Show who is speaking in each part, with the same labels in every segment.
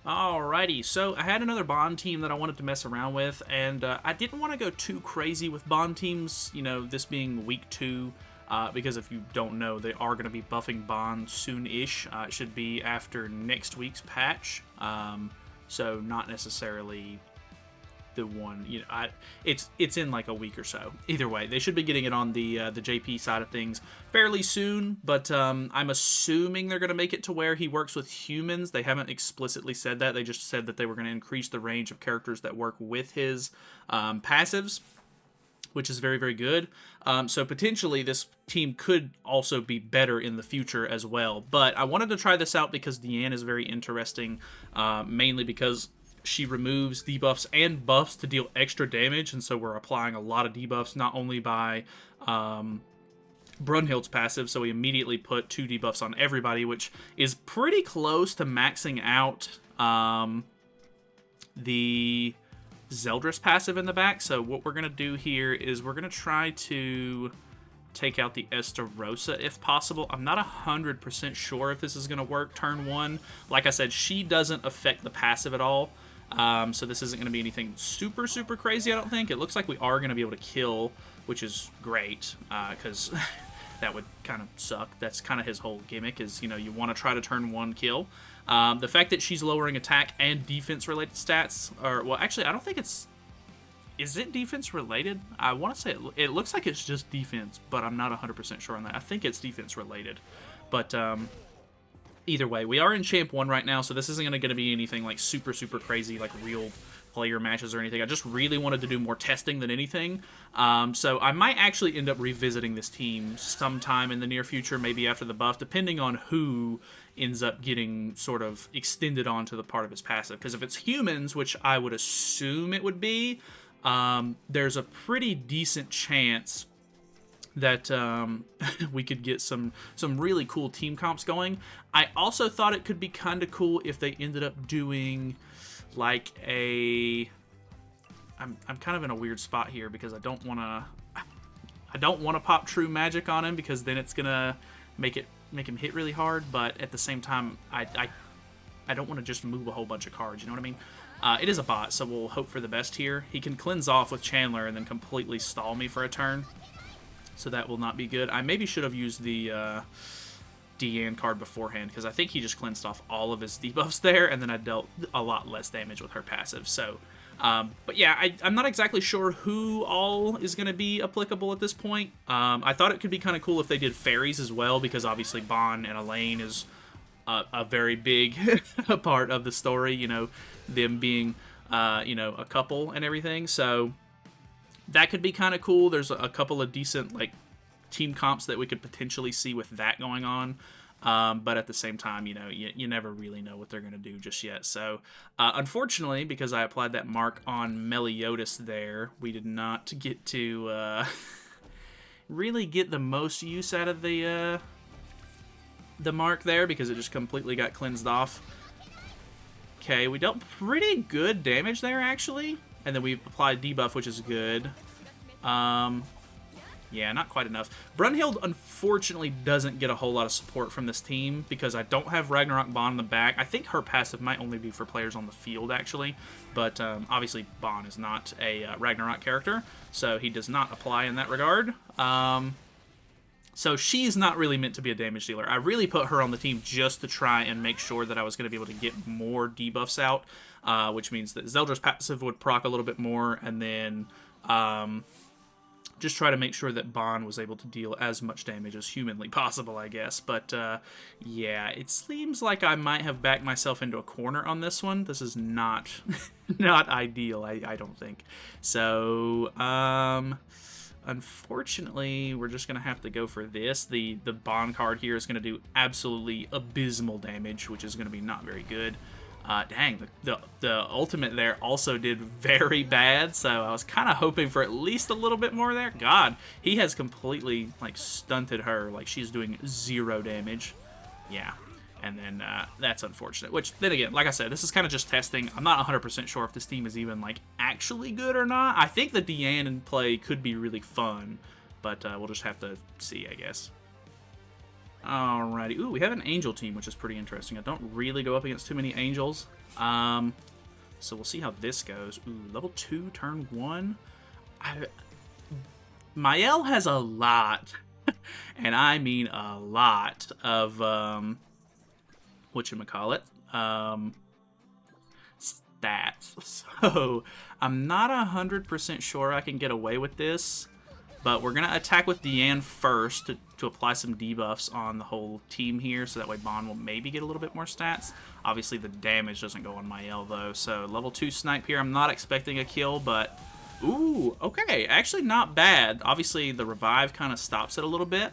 Speaker 1: Alrighty, so I had another Bond team that I wanted to mess around with, and I didn't want to go too crazy with Bond teams, this being week 2, because if you don't know, they are going to be buffing Bond soon-ish. It should be after next week's patch, so not necessarily the one, it's in like a week or so. Either way, they should be getting it on the JP side of things fairly soon, but I'm assuming they're going to make it to where he works with humans. They haven't explicitly said that. They just said that they were going to increase the range of characters that work with his passives, which is very, very good. So potentially this team could also be better in the future as well. But I wanted to try this out because Deanne is very interesting, mainly because she removes debuffs and buffs to deal extra damage, and so we're applying a lot of debuffs, not only by Brunhild's passive, so we immediately put 2 debuffs on everybody, which is pretty close to maxing out the Zeldris passive in the back. So what we're going to do here is we're going to try to take out the Estarossa if possible. I'm not 100% sure if this is going to work turn 1. Like I said, she doesn't affect the passive at all. So this isn't going to be anything super, super crazy, I don't think. It looks like we are going to be able to kill, which is great, because that would kind of suck. That's kind of his whole gimmick is, you want to try to turn 1 kill. The fact that she's lowering attack and defense-related stats, or, well, actually, I don't think it's... Is it defense-related? I want to say it looks like it's just defense, but I'm not 100% sure on that. I think it's defense-related. But, either way, we are in Champ 1 right now, so this isn't going to be anything like super, super crazy, like real player matches or anything. I just really wanted to do more testing than anything. So I might actually end up revisiting this team sometime in the near future, maybe after the buff, depending on who ends up getting sort of extended onto the part of his passive. Because if it's humans, which I would assume it would be, there's a pretty decent chance that we could get some really cool team comps going. I also thought it could be kind of cool if they ended up doing like a... I'm kind of in a weird spot here because I don't want to pop True Magic on him, because then it's gonna make him hit really hard. But at the same time, I don't want to just move a whole bunch of cards. You know what I mean? It is a bot, so we'll hope for the best here. He can cleanse off with Chandler and then completely stall me for a turn, so that will not be good. I maybe should have used the Deanne card beforehand, because I think he just cleansed off all of his debuffs there, and then I dealt a lot less damage with her passive. So, but yeah, I'm not exactly sure who all is going to be applicable at this point. I thought it could be kind of cool if they did fairies as well, because obviously Bon and Elaine is a very big part of the story, them being, a couple and everything. So that could be kind of cool. There's a couple of decent, like, team comps that we could potentially see with that going on. But at the same time, you never really know what they're going to do just yet. So, unfortunately, because I applied that mark on Meliodas there, we did not get to really get the most use out of the mark there, because it just completely got cleansed off. Okay, we dealt pretty good damage there, actually. And then we applied debuff, which is good. Yeah, not quite enough. Brunhild, unfortunately, doesn't get a whole lot of support from this team, because I don't have Ragnarok Bond in the back. I think her passive might only be for players on the field, actually. But, obviously, Bond is not a Ragnarok character, so he does not apply in that regard. So she's not really meant to be a damage dealer. I really put her on the team just to try and make sure that I was going to be able to get more debuffs out, which means that Zeldra's passive would proc a little bit more, and then just try to make sure that Bond was able to deal as much damage as humanly possible, I guess. But, yeah, it seems like I might have backed myself into a corner on this one. This is not, not ideal, I don't think. So, unfortunately, we're just going to have to go for this. The Bond card here is going to do absolutely abysmal damage, which is going to be not very good. Dang, the ultimate there also did very bad, so I was kind of hoping for at least a little bit more there. God, he has completely, like, stunted her. Like, she's doing 0 damage. Yeah, and then that's unfortunate. Which, then again, like I said, this is kind of just testing. I'm not 100% sure if this team is even, like, actually good or not. I think the Deanne in play could be really fun, but we'll just have to see, I guess. Alrighty. Ooh, we have an angel team, which is pretty interesting. I don't really go up against too many angels. So we'll see how this goes. Ooh, level 2, turn 1. Mael has a lot, and I mean a lot of, whatchamacallit, stats. So I'm not 100% sure I can get away with this. But we're going to attack with Deanne first to apply some debuffs on the whole team here, so that way Bond will maybe get a little bit more stats. Obviously, the damage doesn't go on Mael, though, so level 2 snipe here. I'm not expecting a kill, but... Ooh, okay, actually not bad. Obviously, the revive kind of stops it a little bit,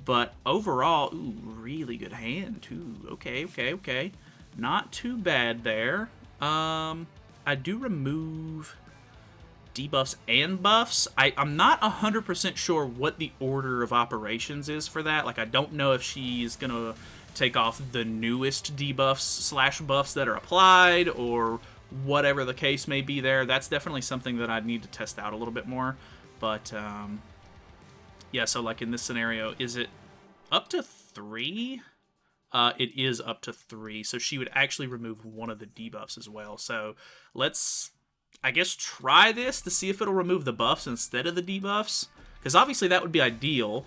Speaker 1: but overall, ooh, really good hand, too. Okay. Not too bad there. I do remove... debuffs and buffs. I'm not 100% sure what the order of operations is for that. Like, I don't know if she's gonna take off the newest debuffs / buffs that are applied, or whatever the case may be there. That's definitely something that I'd need to test out a little bit more. But, yeah, so, like, in this scenario, is it up to 3? It is up to 3, so she would actually remove one of the debuffs as well. So, let's... I guess try this to see if it'll remove the buffs instead of the debuffs. Because obviously that would be ideal.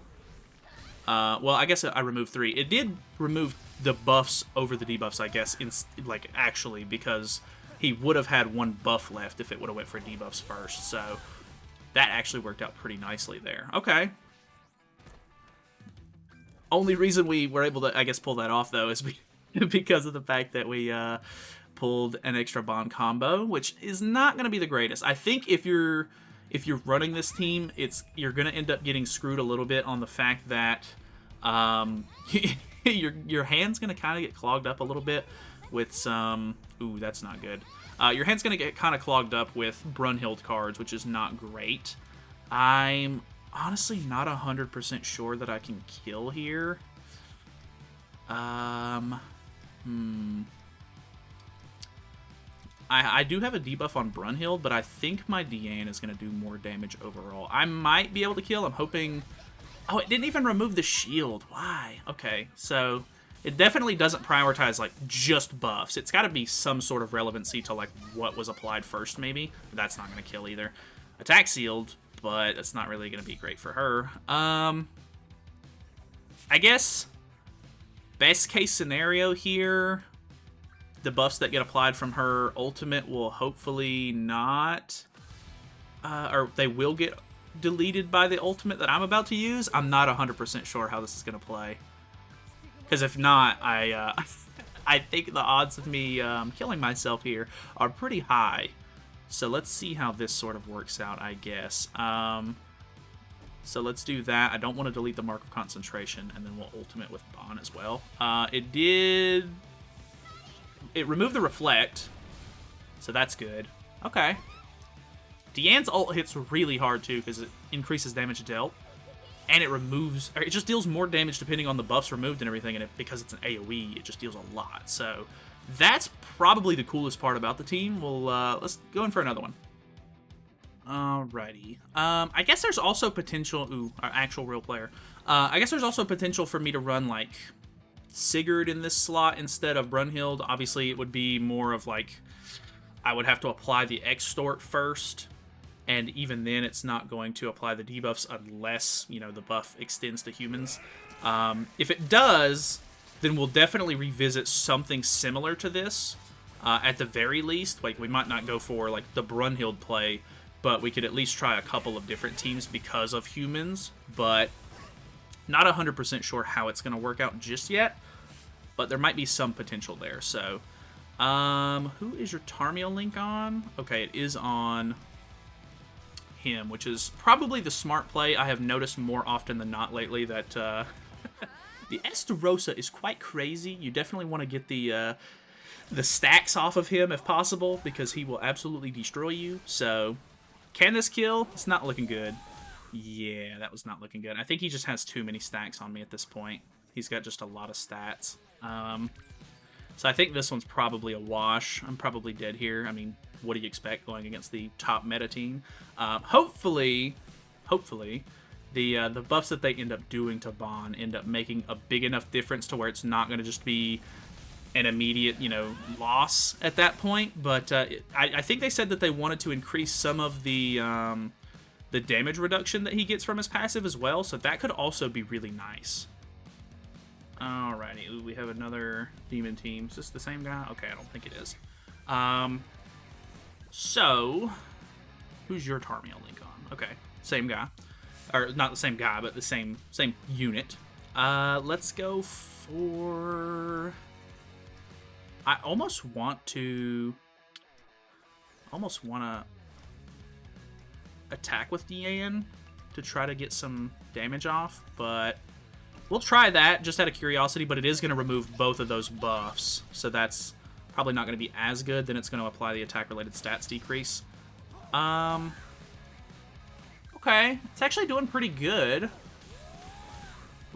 Speaker 1: Well, I guess I removed 3. It did remove the buffs over the debuffs, I guess, actually, because he would have had 1 buff left if it would have went for debuffs first. So that actually worked out pretty nicely there. Okay. Only reason we were able to, I guess, pull that off, though, is because of the fact that we... pulled an extra Bond combo, which is not going to be the greatest. I think if you're running this team, you're going to end up getting screwed a little bit on the fact that your hand's going to kind of get clogged up a little bit with some... Ooh, that's not good. Your hand's going to get kind of clogged up with Brunhild cards, which is not great. I'm honestly not 100% sure that I can kill here. I do have a debuff on Brunhild, but I think my Deanne is going to do more damage overall. I might be able to kill. I'm hoping... Oh, it didn't even remove the shield. Why? Okay, so it definitely doesn't prioritize, like, just buffs. It's got to be some sort of relevancy to, like, what was applied first, maybe. That's not going to kill either. Attack sealed, but it's not really going to be great for her. I guess best case scenario here... The buffs that get applied from her ultimate will hopefully not... or they will get deleted by the ultimate that I'm about to use. I'm not 100% sure how this is going to play. Because if not, I think the odds of me killing myself here are pretty high. So let's see how this sort of works out, I guess. So let's do that. I don't want to delete the Mark of Concentration, and then we'll ultimate with Bond as well. It removed the Reflect, so that's good. Okay. Deanne's ult hits really hard, too, because it increases damage dealt. And it just deals more damage depending on the buffs removed and everything, and because it's an AoE, it just deals a lot. So that's probably the coolest part about the team. Let's go in for another one. Alrighty. I guess there's also potential... Ooh, our actual real player. I guess there's also potential for me to run, like... Sigurd in this slot instead of Brunhild. Obviously, it would be more of like I would have to apply the extort first, and even then, it's not going to apply the debuffs unless the buff extends to humans. If it does, then we'll definitely revisit something similar to this. At the very least, like we might not go for like the Brunhild play, but we could at least try a couple of different teams because of humans. But not 100% sure how it's going to work out just yet, but there might be some potential there. So, who is your Tarmiel link on? Okay, it is on him, which is probably the smart play. I have noticed more often than not lately that the Estarossa is quite crazy. You definitely want to get the stacks off of him if possible, because he will absolutely destroy you. So, can this kill? It's not looking good. Yeah, that was not looking good. I think he just has too many stacks on me at this point. He's got just a lot of stats. So I think this one's probably a wash. I'm probably dead here. I mean, what do you expect going against the top meta team? Hopefully, the buffs that they end up doing to Bon end up making a big enough difference to where it's not going to just be an immediate, loss at that point. But I think they said that they wanted to increase some of the damage reduction that he gets from his passive as well, so that could also be really nice. Alrighty, ooh, we have another demon team. Is this the same guy? Okay, I don't think it is. So, who's your Tarmiel link on? Okay, same guy. Or, not the same guy, but the same unit. Let's go for... I almost want to attack with Diane to try to get some damage off, but we'll try that just out of curiosity, but it is going to remove both of those buffs, so that's probably not going to be as good. Then it's going to apply the attack-related stats decrease. Okay, it's actually doing pretty good.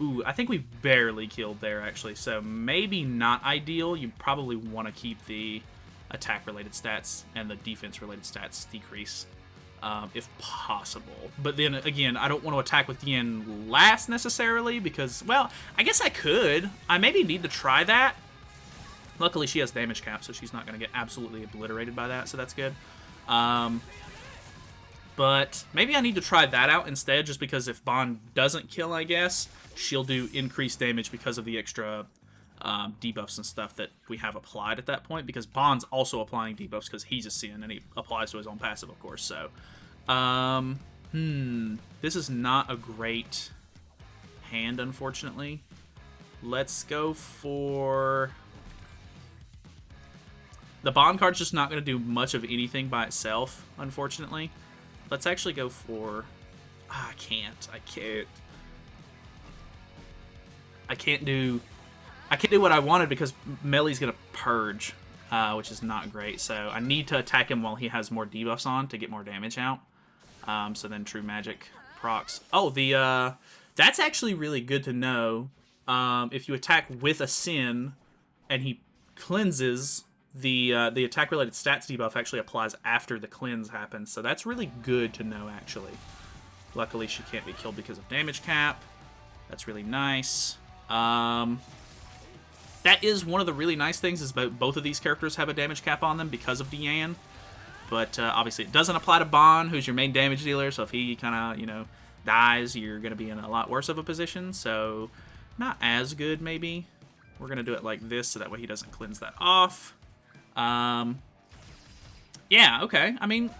Speaker 1: Ooh, I think we barely killed there, actually, so maybe not ideal. You probably want to keep the attack-related stats and the defense-related stats decrease, if possible. But then, again, I don't want to attack with Yin last, necessarily, because, well, I guess I could. I maybe need to try that. Luckily, she has damage cap, so she's not going to get absolutely obliterated by that, so that's good. But maybe I need to try that out instead, just because if Bon doesn't kill, I guess, she'll do increased damage because of the extra debuffs and stuff that we have applied at that point, because Bon's also applying debuffs because he's a Sin, and he applies to his own passive, of course, so... this is not a great hand, unfortunately. Let's go for... The Bon card's just not going to do much of anything by itself, unfortunately. Let's actually go for... I can't do what I wanted because Melee's going to purge, which is not great. So I need to attack him while he has more debuffs on to get more damage out. So then True Magic procs. Oh, that's actually really good to know. If you attack with a Sin and he cleanses, the attack-related stats debuff actually applies after the cleanse happens. So that's really good to know, actually. Luckily, she can't be killed because of damage cap. That's really nice. That is one of the really nice things, is both of these characters have a damage cap on them because of Diane. But obviously it doesn't apply to Bon, who's your main damage dealer, so if he kind of, dies, you're going to be in a lot worse of a position, so not as good, maybe. We're going to do it like this, so that way he doesn't cleanse that off. Yeah, okay. I mean,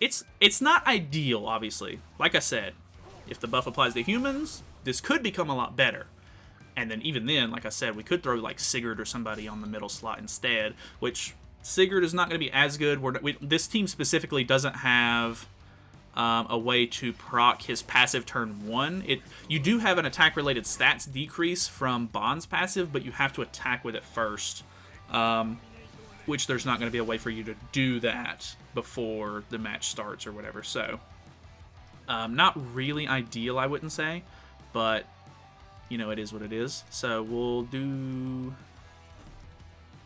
Speaker 1: it's not ideal, obviously. Like I said, if the buff applies to humans, this could become a lot better. And then even then, like I said, we could throw like Sigurd or somebody on the middle slot instead, which Sigurd is not going to be as good. This team specifically doesn't have a way to proc his passive turn 1. You do have an attack-related stats decrease from Bon's passive, but you have to attack with it first, which there's not going to be a way for you to do that before the match starts or whatever. So, not really ideal, I wouldn't say, but it is what it is. So we'll do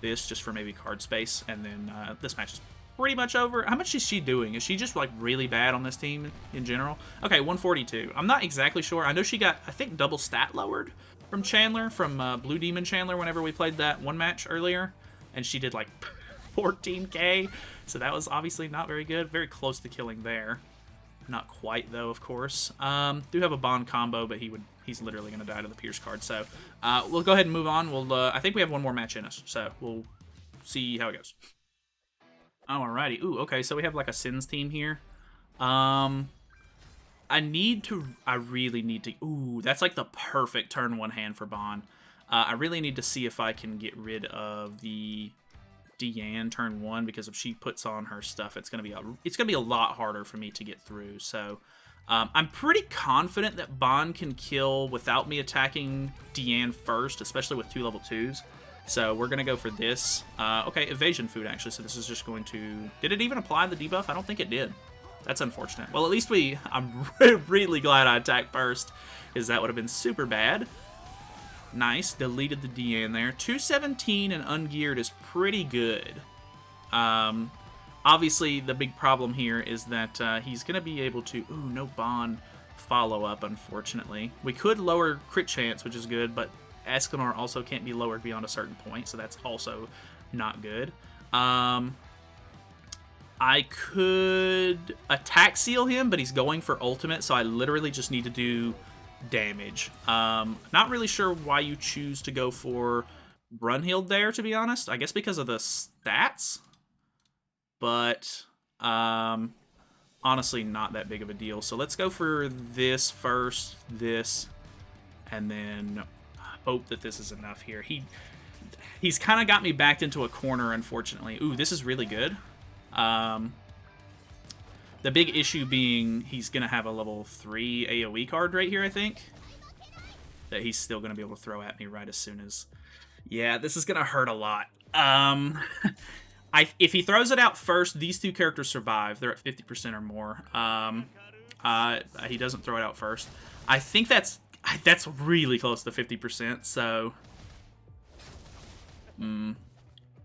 Speaker 1: this just for maybe card space, and then this match is pretty much over. How much is she doing? Is she just like really bad on this team in general? Okay, 142. I'm not exactly sure. I know she got, I think, double stat lowered from Chandler, from Blue Demon Chandler, whenever we played that one match earlier, and she did like 14k, so that was obviously not very good. Very close to killing there. Not quite, though, of course. Do have a Bond combo, but he's literally going to die to the Pierce card. So we'll go ahead and move on. I think we have one more match in us, so we'll see how it goes. Alrighty. Ooh, okay, so we have like a Sins team here. I really need to... Ooh, that's like the perfect turn 1 hand for Bond. I really need to see if I can get rid of the Deanne turn 1, because if she puts on her stuff, it's gonna be a lot harder for me to get through. So I'm pretty confident that Bond can kill without me attacking Deanne first, especially with 2 level 2s. So we're gonna go for this. Okay, evasion food actually. So this is just going to... Did it even apply the debuff? I don't think it did. That's unfortunate. Well, at least I'm really glad I attacked first, because that would have been super bad. Nice, deleted the Deanne there. 217 and ungeared is pretty good. Obviously, the big problem here is that he's going to be able to... Ooh, no Bond. follow-up, unfortunately. We could lower crit chance, which is good, but Escanor also can't be lowered beyond a certain point, so that's also not good. I could attack seal him, but he's going for ultimate, so I literally just need to do damage. Not really sure why you choose to go for Brunhild there, to be honest. I guess because of the stats, but honestly not that big of a deal. So let's go for this first, this, and then hope that this is enough here. He's kind of got me backed into a corner, unfortunately. Ooh, this is really good. The big issue being he's going to have a level 3 AoE card right here, I think, that he's still going to be able to throw at me right as soon as... Yeah, this is going to hurt a lot. If he throws it out first, these two characters survive. They're at 50% or more. He doesn't throw it out first. I think that's really close to 50%, so...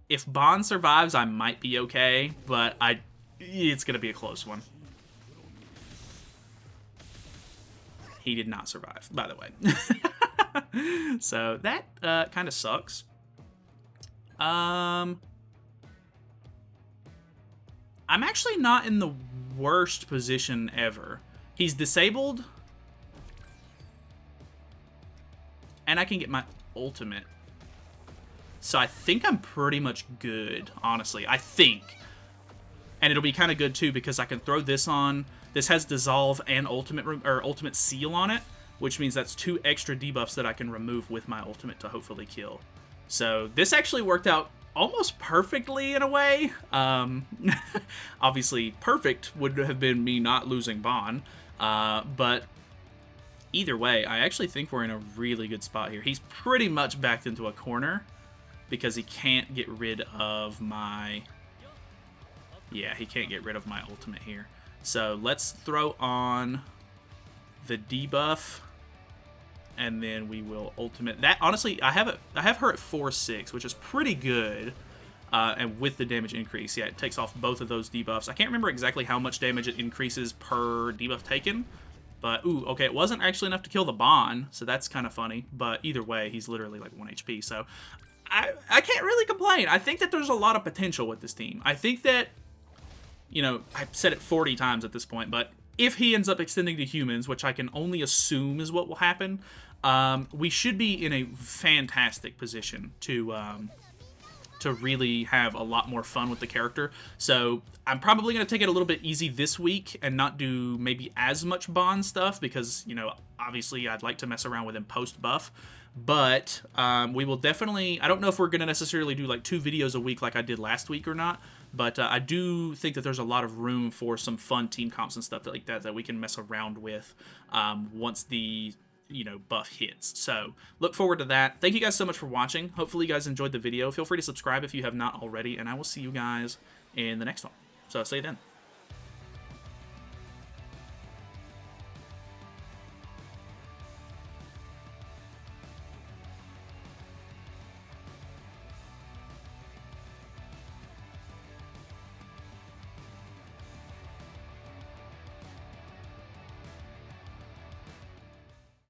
Speaker 1: If Bond survives, I might be okay, but it's going to be a close one. He did not survive, by the way. So that kind of sucks. I'm actually not in the worst position ever. He's disabled. And I can get my ultimate. So I think I'm pretty much good, honestly. I think. And it'll be kind of good, too, because I can throw this on. This has Dissolve and Ultimate Seal on it, which means that's 2 extra debuffs that I can remove with my ultimate to hopefully kill. So this actually worked out almost perfectly in a way. Obviously, perfect would have been me not losing Bond. But either way, I actually think we're in a really good spot here. He's pretty much backed into a corner because he can't get rid of my... Yeah, he can't get rid of my ultimate here. So let's throw on the debuff, and then we will ultimate that. Honestly, I have her at 4/6, which is pretty good. And with the damage increase, yeah, it takes off both of those debuffs. I can't remember exactly how much damage it increases per debuff taken, but ooh, okay, it wasn't actually enough to kill the Bond, so that's kind of funny. But either way, he's literally like 1 HP, so I can't really complain. I think that there's a lot of potential with this team. I think that, you know, I've said it 40 times at this point, but if he ends up extending to humans, which I can only assume is what will happen, we should be in a fantastic position to really have a lot more fun with the character. So I'm probably going to take it a little bit easy this week and not do maybe as much Bond stuff because, you know, obviously I'd like to mess around with him post-buff. But we will definitely... I don't know if we're going to necessarily do like 2 videos a week like I did last week or not, but I do think that there's a lot of room for some fun team comps and stuff like that we can mess around with once the... you know, buff hits. So look forward to that. Thank you guys so much for watching. Hopefully you guys enjoyed the video. Feel free to subscribe if you have not already, and I will see you guys in the next one. So see you then.